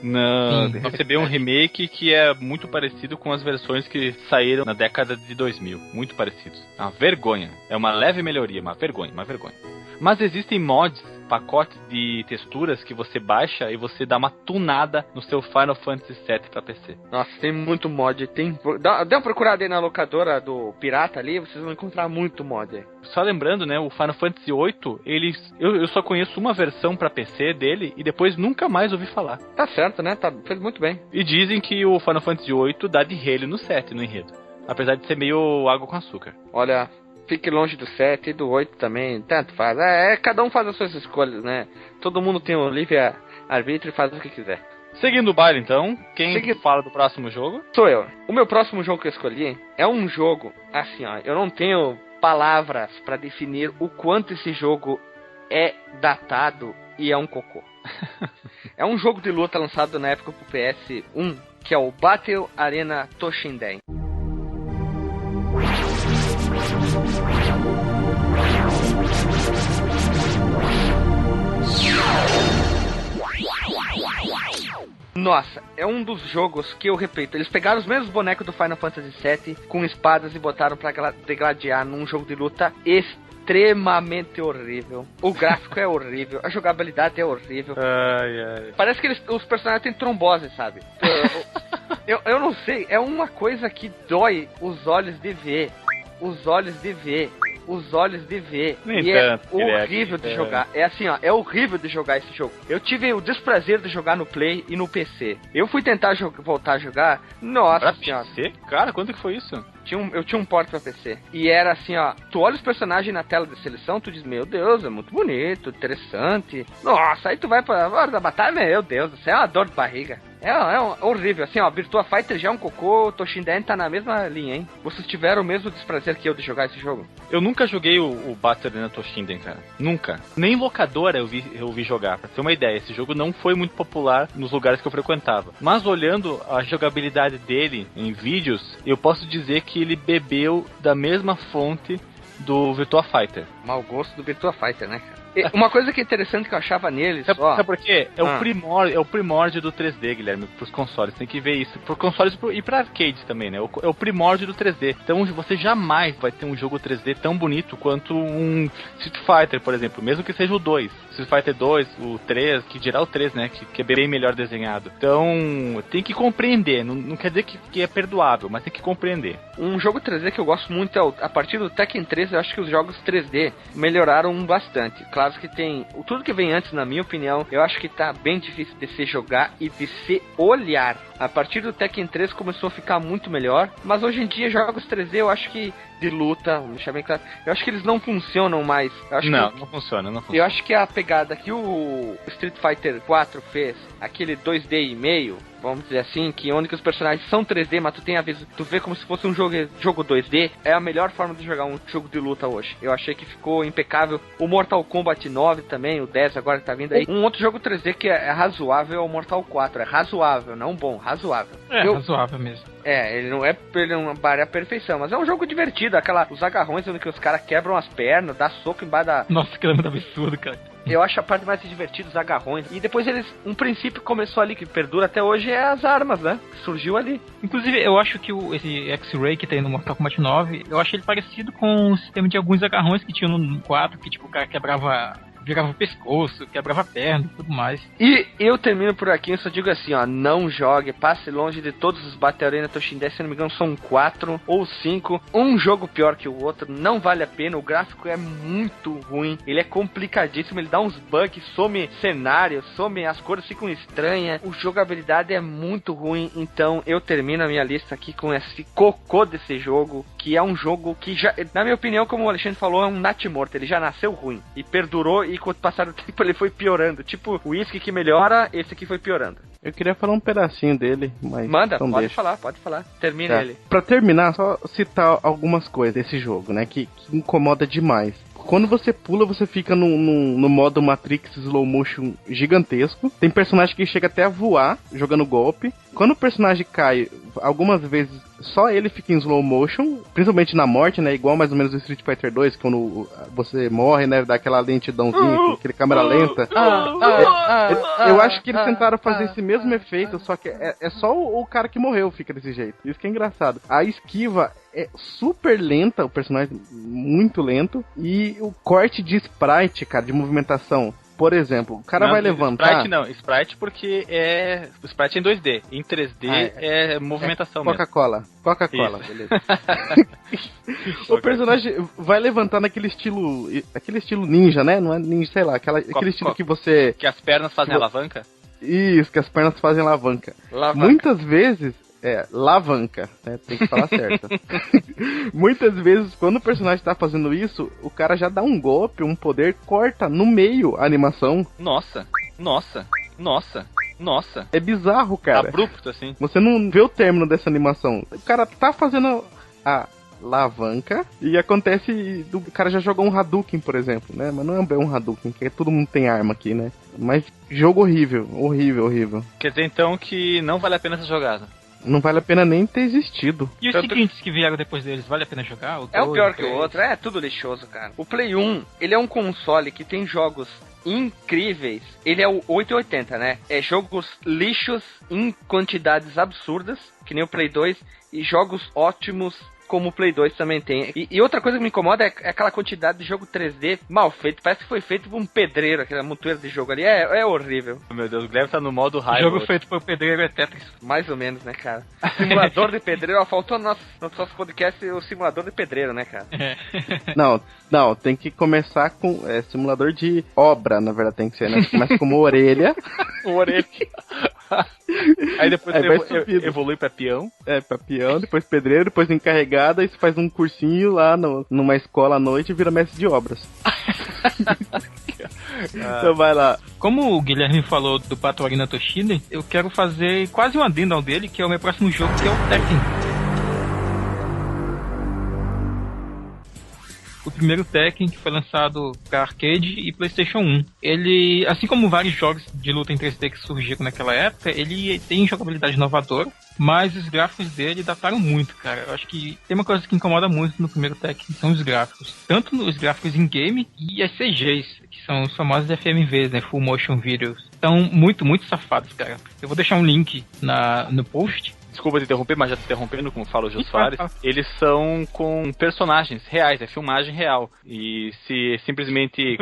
não receber um remake que é muito parecido com as versões que saíram na década de 2000. Muito parecidos. É uma vergonha. É uma leve melhoria, uma vergonha. Mas existem mods, pacotes de texturas que você baixa e você dá uma tunada no seu Final Fantasy VII pra PC. Nossa, tem muito mod. Dá uma procurada aí na locadora do pirata ali, vocês vão encontrar muito mod aí. Só lembrando, né, o Final Fantasy VIII, eu só conheço uma versão pra PC dele e depois nunca mais ouvi falar. Tá certo, né? Fez muito bem. E dizem que o Final Fantasy VIII dá de relho no 7, no enredo. Apesar de ser meio água com açúcar. Olha, fique longe do 7 e do 8 também, tanto faz. Cada um faz as suas escolhas, né? Todo mundo tem o livre-arbítrio e faz o que quiser. Seguindo o baile, então, quem fala do próximo jogo? Sou eu. O meu próximo jogo que eu escolhi é um jogo, assim, ó, eu não tenho palavras pra definir o quanto esse jogo é datado e é um cocô. É um jogo de luta lançado na época pro PS1, que é o Battle Arena Toshinden. Nossa, é um dos jogos que eu repito, eles pegaram os mesmos bonecos do Final Fantasy VII com espadas e botaram pra degladiar num jogo de luta extremamente horrível. O gráfico é horrível, a jogabilidade é horrível. Parece que os personagens têm trombose, sabe? Eu não sei, é uma coisa que dói os olhos de ver. Os olhos de ver. E é horrível de jogar. É assim, ó, é horrível de jogar esse jogo. Eu tive o desprazer de jogar no Play e no PC. Eu fui tentar voltar a jogar. Nossa senhora. PC? Cara, quando que foi isso? Eu tinha um port pra PC. E era assim, ó, tu olha os personagens na tela de seleção, tu diz, meu Deus, é muito bonito, interessante. Nossa, aí tu vai pra hora da batalha, meu Deus, isso é uma dor de barriga. É horrível, assim, ó, Virtua Fighter já é um cocô, Toshinden tá na mesma linha, hein? Vocês tiveram o mesmo desprazer que eu de jogar esse jogo? Eu nunca joguei o Battle Arena Toshinden, cara. Nunca. Nem locadora eu vi jogar. Pra ter uma ideia, esse jogo não foi muito popular nos lugares que eu frequentava. Mas olhando a jogabilidade dele em vídeos, eu posso dizer que ele bebeu da mesma fonte do Virtua Fighter. Mau gosto do Virtua Fighter, né, cara? Uma coisa que é interessante que eu achava neles... Sabe por quê? É o primórdio do 3D, Guilherme, pros consoles. Tem que ver isso. Por consoles e pra arcades também, né? É o primórdio do 3D. Então você jamais vai ter um jogo 3D tão bonito quanto um Street Fighter, por exemplo. Mesmo que seja o 2. Street Fighter 2, o 3, que dirá o 3, né? Que é bem melhor desenhado. Então, tem que compreender. Não quer dizer que é perdoável, mas tem que compreender. Um jogo 3D que eu gosto muito é a partir do Tekken 3, eu acho que os jogos 3D melhoraram bastante. Claro que tem tudo que vem antes, na minha opinião, eu acho que tá bem difícil de se jogar e de se olhar. A partir do Tekken 3 começou a ficar muito melhor, mas hoje em dia jogos 3D eu acho que de luta, vou deixar bem claro, eu acho que eles não funcionam mais. Não funciona. Eu acho que a pegada que o Street Fighter 4 fez, aquele 2D e meio, vamos dizer assim, que onde que os personagens são 3D, mas tu vê como se fosse um jogo 2D, é a melhor forma de jogar um jogo de luta hoje. Eu achei que ficou impecável. O Mortal Kombat 9 também, o 10 agora que tá vindo aí. Um outro jogo 3D que é razoável é o Mortal 4. É razoável, não bom, razoável. Razoável mesmo. Ele não é a perfeição, mas é um jogo divertido. Os agarrões onde que os caras quebram as pernas, dá soco embaixo da... Nossa, que é muito absurdo, cara. Eu acho a parte mais divertida, os agarrões. E depois um princípio começou ali, que perdura até hoje, é as armas, né? Que surgiu ali. Inclusive, eu acho que esse X-Ray que tem no Mortal Kombat 9, eu acho ele parecido com o sistema de alguns agarrões que tinha no 4, que tipo, o cara virava o pescoço, quebrava a perna e tudo mais. E eu termino por aqui, eu só digo assim, ó, não jogue, passe longe de todos os Battle Arena Toshinden, se não me engano são 4 ou 5, um jogo pior que o outro, não vale a pena, o gráfico é muito ruim, ele é complicadíssimo, ele dá uns bugs, some cenário, as cores ficam estranhas, a jogabilidade é muito ruim, então eu termino a minha lista aqui com esse cocô desse jogo, que é um jogo que já, na minha opinião, como o Alexandre falou, é um natimorto, ele já nasceu ruim, e perdurou, e com o passar do tempo ele foi piorando. Tipo, o uísque que melhora, esse aqui foi piorando. Eu queria falar um pedacinho dele, mas... Manda, pode falar. Termina ele. Pra terminar, só citar algumas coisas desse jogo, né, que incomoda demais. Quando você pula, você fica no modo Matrix Slow Motion gigantesco. Tem personagem que chega até a voar, jogando golpe. Quando o personagem cai, algumas vezes só ele fica em slow motion, principalmente na morte, né? Igual mais ou menos no Street Fighter 2, quando você morre, né? Dá aquela lentidãozinha, aquele câmera lenta. Eu acho que eles tentaram fazer esse mesmo efeito, só que é só o cara que morreu fica desse jeito. Isso que é engraçado. A esquiva é super lenta, o personagem muito lento, e o corte de sprite, cara, de movimentação. Por exemplo, o cara vai levantar... Sprite porque o Sprite é em 2D. Em 3D é movimentação mesmo. Coca-Cola, beleza. O personagem vai levantar naquele estilo ninja, né? Não é ninja, sei lá, aquele estilo que você... Que as pernas fazem alavanca? Isso, que as pernas fazem alavanca. Muitas vezes alavanca, né? Tem que falar certo. Muitas vezes, quando o personagem tá fazendo isso, o cara já dá um golpe, um poder, corta no meio a animação. Nossa. É bizarro, cara. Abrupto, assim. Você não vê o término dessa animação. O cara tá fazendo a alavanca e acontece o cara já jogou um Hadouken, por exemplo, né? Mas não é um Hadouken, que todo mundo tem arma aqui, né? Mas jogo horrível. Quer dizer, então, que não vale a pena essa jogada. Não vale a pena nem ter existido. E os seguintes que vieram depois deles, vale a pena jogar? É o pior que o outro, é tudo lixoso, cara. O Play 1, ele é um console que tem jogos incríveis. Ele é o 880, né? É jogos lixos em quantidades absurdas, que nem o Play 2, e jogos ótimos como o Play 2 também tem. E outra coisa que me incomoda é aquela quantidade de jogo 3D mal feito. Parece que foi feito por um pedreiro, aquela montoeira de jogo ali. É horrível. Meu Deus, o Guilherme tá no modo raiva. O jogo feito por pedreiro é Tetris. Mais ou menos, né, cara? Simulador de pedreiro. Ó, faltou no nosso podcast o simulador de pedreiro, né, cara? Não, tem que começar com simulador de obra, na verdade tem que ser, né? Você começa como orelha. Aí depois evolui pra peão. Pra peão, depois pedreiro, depois encarregada, e você faz um cursinho lá numa escola à noite e vira mestre de obras. Então vai lá. Como o Guilherme falou do Pato Arina Toshida, eu quero fazer quase um adendo ao dele, que é o meu próximo jogo, que é o Tekken. O primeiro Tekken, que foi lançado para arcade e PlayStation 1. Ele, assim como vários jogos de luta em 3D que surgiram naquela época, ele tem jogabilidade inovadora, mas os gráficos dele dataram muito, cara. Eu acho que tem uma coisa que incomoda muito no primeiro Tekken, são os gráficos. Tanto os gráficos em game e as CGs, que são os famosos FMVs, né, Full Motion Videos. Estão muito, muito safados, cara. Eu vou deixar um link no post. Desculpa te interromper, mas já te interrompendo, como fala o Jô Soares, eles são com personagens reais, é filmagem real. E se simplesmente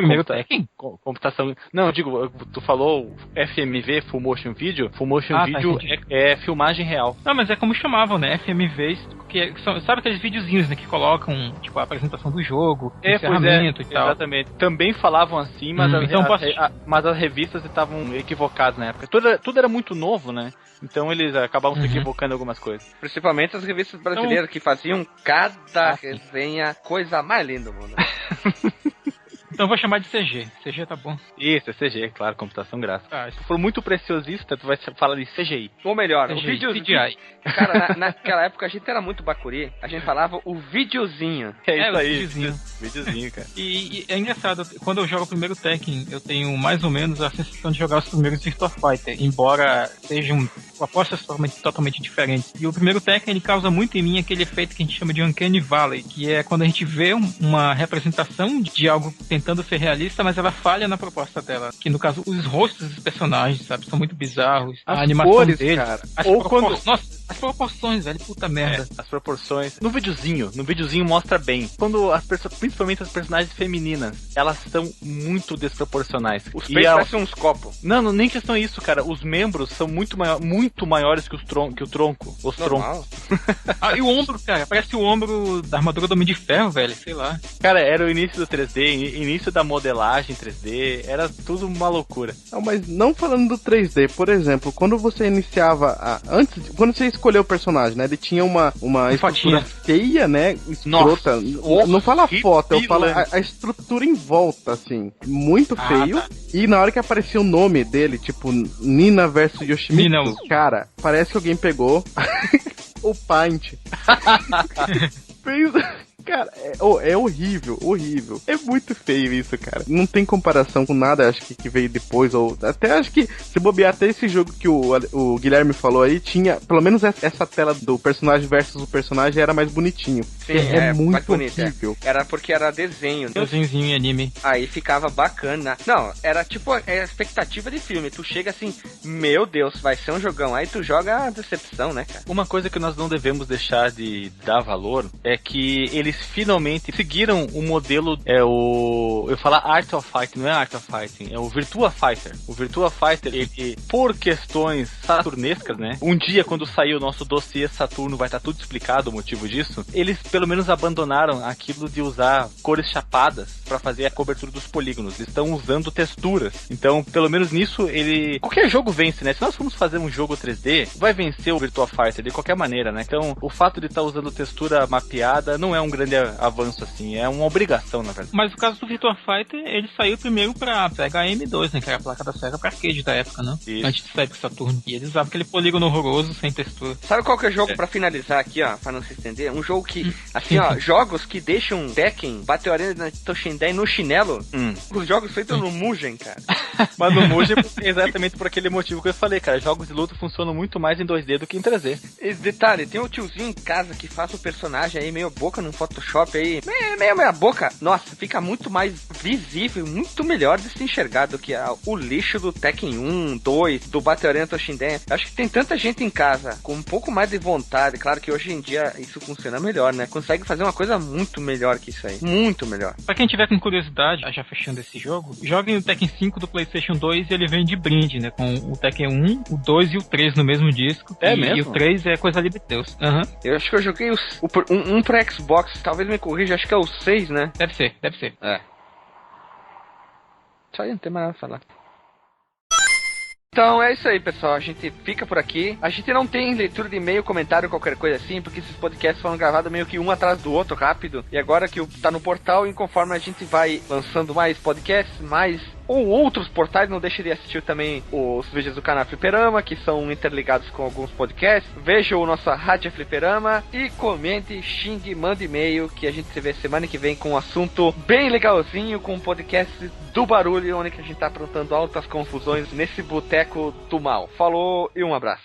computação... Não, eu digo, tu falou FMV, Full Motion Video. Full Motion Video é filmagem real. Não, mas é como chamavam, né? FMVs, que são, sabe aqueles videozinhos, né, que colocam, tipo, a apresentação do jogo, encerramento e tal. Exatamente. Também falavam assim, mas, mas as revistas estavam equivocadas na época. Tudo era muito novo, né? Então eles acabavam se equivocando em algumas coisas. Principalmente as revistas brasileiras que faziam cada resenha, coisa mais linda do mundo. Então eu vou chamar de CG. CG tá bom. Isso, é CG, claro, computação gráfica. Se for muito preciosista, tu vai falar de CGI. Ou melhor, CGI, o videozinho. CGI. Cara, naquela época a gente era muito bacuri, a gente falava o videozinho. É isso aí. Videozinho, cara. E é engraçado, quando eu jogo o primeiro Tekken, eu tenho mais ou menos a sensação de jogar os primeiros Virtua Fighter, embora sejam propostas totalmente diferentes. E o primeiro Tekken, ele causa muito em mim aquele efeito que a gente chama de Uncanny Valley, que é quando a gente vê uma representação de algo tentando ser realista, mas ela falha na proposta dela. Que no caso, os rostos dos personagens, sabe, são muito bizarros. As a animação cores, deles, cara. Nossa, as proporções, velho, puta merda. As proporções. No videozinho mostra bem. Quando principalmente as personagens femininas, elas são muito desproporcionais. Os peitos parecem uns copos. Não, nem questão isso, cara. Os membros são muito maiores que o tronco. Os troncos. E o ombro, cara, parece o ombro da armadura do Homem de Ferro, velho, sei lá. Cara, era o início do 3D, início da modelagem 3D, era tudo uma loucura. Não, mas não falando do 3D, por exemplo, quando você iniciava quando você escolheu o personagem, né, ele tinha uma estrutura feia, né, escrota. Não fala a foto, eu falo a estrutura em volta, assim, muito feio. Tá. E na hora que aparecia o nome dele, tipo, Nina versus Yoshimitsu, cara, parece que alguém pegou o Paint. Fez... Cara, é horrível. É muito feio isso, cara. Não tem comparação com nada, acho que veio depois, ou até acho que, se bobear, até esse jogo que o Guilherme falou aí, tinha, pelo menos essa tela do personagem versus o personagem era mais bonitinho. Sim, é muito horrível. Era porque era desenho. Desenhozinho em anime. Aí ficava bacana. Não, era tipo a expectativa de filme. Tu chega assim, meu Deus, vai ser um jogão. Aí tu joga a decepção, né, cara? Uma coisa que nós não devemos deixar de dar valor é que eles eles finalmente seguiram o modelo, eu ia falar Art of Fighting, não é Art of Fighting, é o Virtua Fighter. O Virtua Fighter, ele, por questões saturnescas, né? Um dia, quando sair o nosso dossiê Saturno, vai estar tudo explicado o motivo disso. Eles, pelo menos, abandonaram aquilo de usar cores chapadas para fazer a cobertura dos polígonos. Eles estão usando texturas. Então, pelo menos nisso, qualquer jogo vence, né? Se nós formos fazer um jogo 3D, vai vencer o Virtua Fighter de qualquer maneira, né? Então, o fato de estar usando textura mapeada não é um grande avanço, assim. É uma obrigação, na verdade. Mas o caso do Virtua Fighter, ele saiu primeiro pra Sega AM2, né? Que era a placa da Sega pra arcade da época, né? Isso. Antes de sair pro Saturno. E eles usavam aquele polígono horroroso, sem textura. Sabe qual que é o jogo pra finalizar aqui, ó? Pra não se estender? Um jogo que, assim, ó, jogos que deixam Tekken, Battle Arena Toshinden no chinelo. Os jogos feitos no Mugen, cara. Mas no Mugen é exatamente por aquele motivo que eu falei, cara. Jogos de luta funcionam muito mais em 2D do que em 3D. E detalhe, tem um tiozinho em casa que faz o personagem aí meio boca no Photoshop aí, meia boca. Nossa, fica muito mais visível, muito melhor de se enxergar do que o lixo do Tekken 1, 2, do Battle Arena Toshinden. Acho que tem tanta gente em casa com um pouco mais de vontade, claro que hoje em dia isso funciona melhor, né? Consegue fazer uma coisa muito melhor que isso aí. Muito melhor. Pra quem tiver com curiosidade, já fechando esse jogo, joguem o Tekken 5 do PlayStation 2 e ele vem de brinde, né? Com o Tekken 1, o 2 e o 3 no mesmo disco. Mesmo? E o 3 é coisa ali de Deus. Eu acho que eu joguei um pra Xbox, talvez me corrija, acho que é o 6, né? Deve ser. É. Só aí, não tem mais nada pra falar. Então é isso aí, pessoal. A gente fica por aqui. A gente não tem leitura de e-mail, comentário, qualquer coisa assim, porque esses podcasts foram gravados meio que um atrás do outro, rápido. E agora que tá no portal, e conforme a gente vai lançando mais podcasts, ou outros portais, não deixe de assistir também os vídeos do canal Fliperama, que são interligados com alguns podcasts. Veja o nosso Rádio Fliperama e comente, xingue, mande e-mail, que a gente se vê semana que vem com um assunto bem legalzinho, com um podcast do barulho, onde que a gente tá aprontando altas confusões nesse boteco do mal. Falou e um abraço.